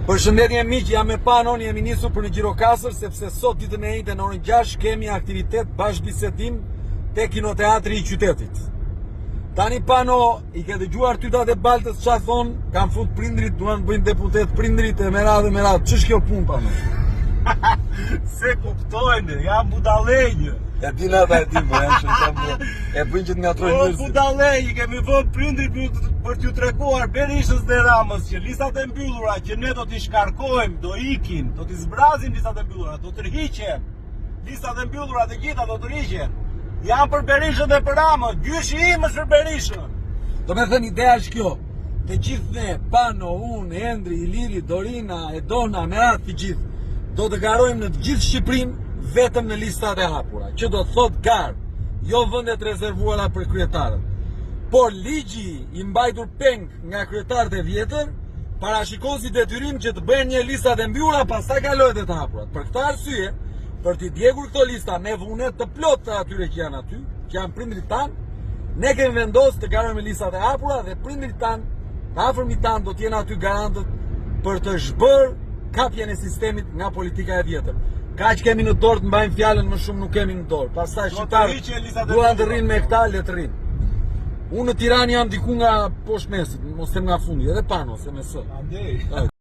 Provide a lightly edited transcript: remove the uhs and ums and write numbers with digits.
Përshëndetje miq, jam me Panon, jemi nisur për në Gjirokastër sepse sot ditën e njëjtë në orën 6 kemi aktivitet bashkëbisedim te kinoteatri i qytetit. Tani Pano, i ke dëgjuar tytat e baltës çfarë thon, kanë fut prindrit, duan të bëjnë deputet prindrit e me radhë. Ç'është kjo punë Pano? Se kuptojnë, jam budallënjë. E dina dhe e di, po janë që e bëjnë që të ngatrojnë njerëzit. Budallënjë, kemi vënë prindrit për t'ju treguar Berishës dhe Ramës që listat e mbyllura që ne do t'i shkarkojmë, do ikin, do t'i zbrazim listat e mbyllura, do tërhiqen. Listat e mbyllura të gjitha do tërhiqen. Janë për Berishën dhe për Ramën, gjyshi im është për Berishën. Do me thënë, ideja është kjo. Të gjithë ne, Pano, unë, Endri, Iliri, Dorina, Edona, Merat, të gjithë, do të garojmë në të gjithë Shqipërinë vetëm në listat e hapura, që do të thot garë, jo vendet rezervuara për kryetarët. Por ligji i mbajtur peng nga kryetarët e vjetër parashikon si detyrim që të bëhen një listat e mbyllura, pastaj kalohet e të hapurat. Për këtë arsye, për t'i djegur këto lista me vunet të plot të atyre që janë aty, që janë prindrit tanë, ne kemi vendosur të garojmë listat e hapura dhe prindrit tanë, të afërmit tanë do t'jenë aty garantët për të zhbërë kapjen e sistemit nga politika e vjetër. Kaq kemi në dorë të mbajmë fjalën, më shumë nuk kemi në dorë. Pastaj shqiptarët duan të rrinë me këta, le të rrinë. Unë në Tiranë jam diku nga poshtë mesit, mos them nga fundi, edhe Pano, se me së.